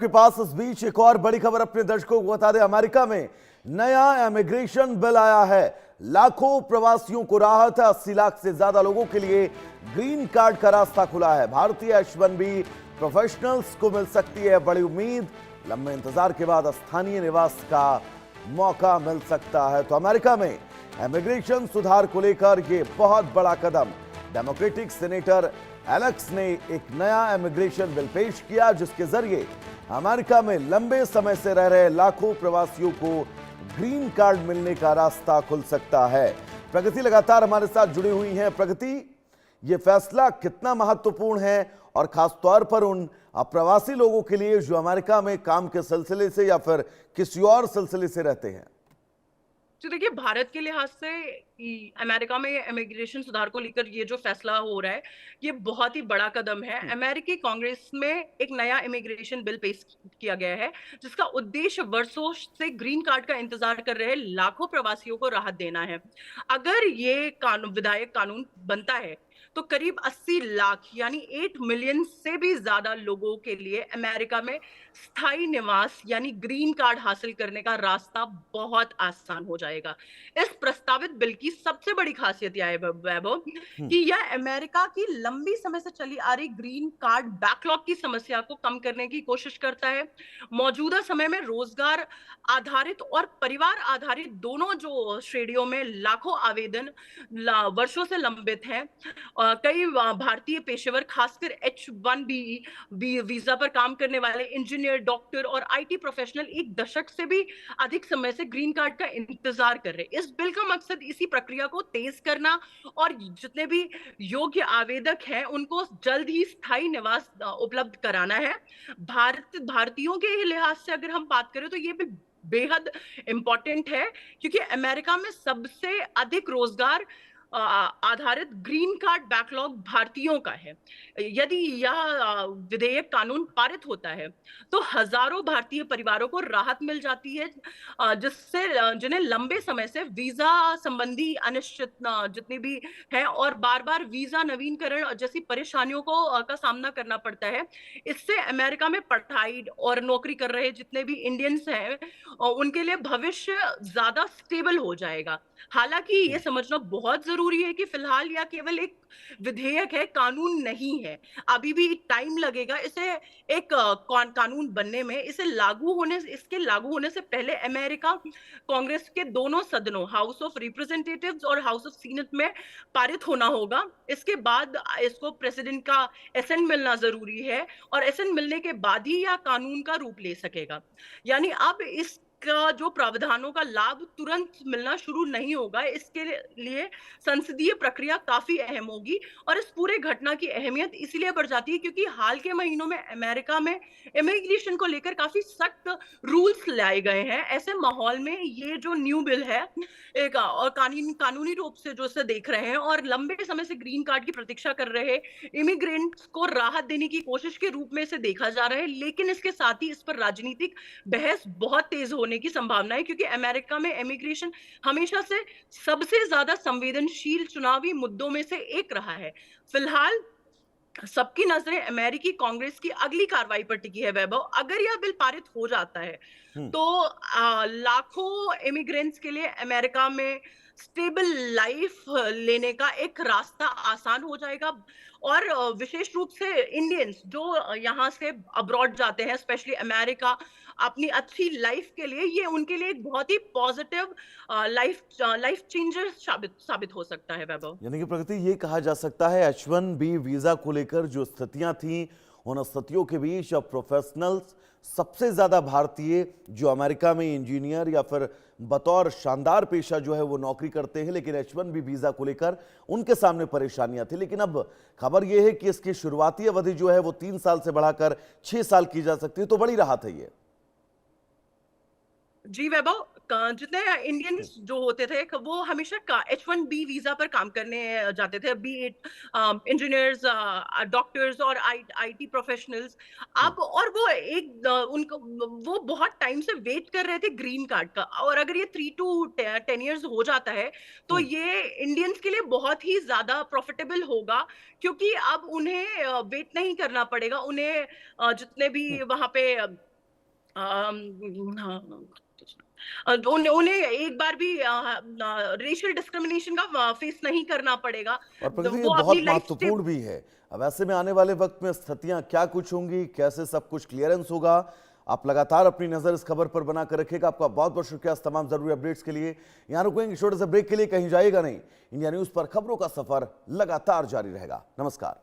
के पास इस बीच एक और बड़ी खबर अपने दर्शकों को बता दें। अमेरिका में नया इमिग्रेशन बिल आया है। लाखों प्रवासियों को राहत है। 80 लाख से ज्यादा लोगों के लिए ग्रीन कार्ड का रास्ता खुला है। भारतीय H1B प्रोफेशनल्स को मिल सकती है बड़ी उम्मीद। लंबे इंतजार के बाद स्थानीय निवास का मौका मिल सकता है। तो अमेरिका में इमिग्रेशन सुधार को लेकर यह बहुत बड़ा कदम। डेमोक्रेटिक सेनेटर एलेक्स ने एक नया इमिग्रेशन बिल पेश किया, जिसके जरिए अमेरिका में लंबे समय से रह रहे लाखों प्रवासियों को ग्रीन कार्ड मिलने का रास्ता खुल सकता है। प्रगति लगातार हमारे साथ जुड़ी हुई है। प्रगति, यह फैसला कितना महत्वपूर्ण है और खासतौर पर उन अप्रवासी लोगों के लिए जो अमेरिका में काम के सिलसिले से या फिर किसी और सिलसिले से रहते हैं? तो देखिए, भारत के लिहाज से अमेरिका में इमिग्रेशन सुधार को लेकर ये जो फैसला हो रहा है, ये बहुत ही बड़ा कदम है। अमेरिकी कांग्रेस में एक नया इमिग्रेशन बिल पेश किया गया है, जिसका उद्देश्य वर्षों से ग्रीन कार्ड का इंतजार कर रहे लाखों प्रवासियों को राहत देना है। अगर ये विधायक कानून बनता है तो करीब 80 लाख यानी 8 मिलियन से भी ज्यादा लोगों के लिए अमेरिका में स्थायी निवास यानी ग्रीन कार्ड हासिल करने का रास्ता बहुत आसान हो जाएगा। इस प्रस्तावित बिल की सबसे बड़ी खासियत यह है वैभव कि यह अमेरिका की लंबी समय से चली आ रही ग्रीन कार्ड बैकलॉग की समस्या को कम करने की कोशिश करता है। मौजूदा समय में रोजगार आधारित और परिवार आधारित दोनों जो श्रेणियों में लाखों आवेदन वर्षों से लंबित हैं। कई भारतीय पेशेवर, खासकर H1B वीजा पर काम करने वाले इंजीनियर, डॉक्टर और IT प्रोफेशनल एक दशक से भी अधिक समय से ग्रीन कार्ड का इंतजार कर रहे। इस बिल का मकसद इसी प्रक्रिया को तेज करना और जितने भी योग्य आवेदक हैं उनको जल्द ही स्थायी निवास उपलब्ध कराना है। भारतीयों के लिहाज से अगर हम बात करें तो ये बिल बेहद इंपॉर्टेंट है, क्योंकि अमेरिका में सबसे अधिक रोजगार आधारित ग्रीन कार्ड बैकलॉग भारतीयों का है। यदि यह विधेयक कानून पारित होता है तो हजारों भारतीय परिवारों को राहत मिल जाती है, जिससे जिन्हें लंबे समय से वीजा संबंधी अनिश्चित जितनी भी है और बार बार वीजा नवीनीकरण जैसी परेशानियों को का सामना करना पड़ता है। इससे अमेरिका में पढ़ाई और नौकरी कर रहे जितने भी इंडियंस हैं उनके लिए भविष्य ज्यादा स्टेबल हो जाएगा। हालांकि ये समझना बहुत जरूरी है कि फिलहाल यह केवल एक विधेयक है, कानून नहीं है। अभी भी टाइम लगेगा इसे एक कानून बनने में। इसके लागू होने से पहले अमेरिका कांग्रेस के दोनों सदनों, हाउस ऑफ रिप्रेजेंटेटिव्स और हाउस ऑफ सीनेट में पारित होना होगा। इसके बाद इसको प्रेसिडेंट का एसेंट मिलना जरूरी है और एसेंट मिलने के बाद ही यह कानून का रूप ले सकेगा। यानी अब इस का जो प्रावधानों का लाभ तुरंत मिलना शुरू नहीं होगा। इसके लिए संसदीय प्रक्रिया काफी अहम होगी और इस पूरे घटना की अहमियत इसलिए बढ़ जाती है क्योंकि हाल के महीनों में अमेरिका में इमिग्रेशन को लेकर काफी सख्त रूल्स लाए गए हैं। ऐसे माहौल में ये जो न्यू बिल है एक और कानूनी रूप से जो इसे देख रहे हैं और लंबे समय से ग्रीन कार्ड की प्रतीक्षा कर रहे इमिग्रेंट्स को राहत देने की कोशिश के रूप में इसे देखा जा रहा है। लेकिन इसके साथ ही इस पर राजनीतिक बहस बहुत तेज होने की संभावना है, क्योंकि अमेरिका में इमिग्रेशन हमेशा से सबसे ज्यादा संवेदनशील चुनावी मुद्दों में से एक रहा है। फिलहाल सबकी नजरें अमेरिकी कांग्रेस की अगली कार्रवाई पर टिकी है वैभव। अगर यह बिल पारित हो जाता है तो लाखों इमिग्रेंट्स के लिए अमेरिका में स्टेबल लाइफ लेने का एक रास्ता आसान हो जाएगा। और विशेष रूप से इंडियंस जो यहाँ से अब्रॉड जाते हैं, स्पेशली अमेरिका, अपनी अच्छी लाइफ के लिए, ये उनके लिए एक बहुत ही पॉजिटिव लाइफ चेंजर साबित हो सकता है वैभव। यानी कि प्रगति, ये कहा जा सकता है H1B वीजा को लेकर जो स्थितियां थी, उन स्थितियों के बीच अब प्रोफेशनल्स, सबसे ज्यादा भारतीय जो अमेरिका में इंजीनियर या फिर बतौर शानदार पेशा जो है वो नौकरी करते हैं, लेकिन H1B वीजा को लेकर उनके सामने परेशानियां थी। लेकिन अब खबर यह है कि इसकी शुरुआती अवधि जो है वो 3 साल से बढ़ाकर 6 साल की जा सकती है। तो बड़ी राहत है ये। जी वैभव, जितने इंडियंस जो होते थे वो हमेशा H1B वीजा पर काम करने जाते थे, बी इट इंजीनियर्स, डॉक्टर्स और IT प्रोफेशनल्स। अब और वो उनको वो बहुत टाइम से वेट कर रहे थे ग्रीन कार्ड का, और अगर ये 3 to 10 years हो जाता है तो ये इंडियंस के लिए बहुत ही ज्यादा प्रॉफिटेबल होगा, क्योंकि अब उन्हें वेट नहीं करना पड़ेगा। उन्हें जितने भी वहां पे हाँ, उन्हें एक बार भी रेशियल डिस्क्रिमिनेशन का फेस नहीं करना पड़ेगा। और प्रकृति ये वो अपनी बहुत लाइफ से महत्वपूर्ण भी है। अब ऐसे में आने वाले वक्त में स्थितियां क्या कुछ होंगी, कैसे सब कुछ क्लियरेंस होगा, आप लगातार अपनी नजर इस खबर पर बनाकर रखिएगा। आपका बहुत बहुत शुक्रिया इस तमाम जरूरी अपडेट्स के लिए। यहां रुकेंगे छोटे से ब्रेक के लिए, कहीं जाइएगा नहीं। इंडिया न्यूज पर खबरों का सफर लगातार जारी रहेगा। नमस्कार।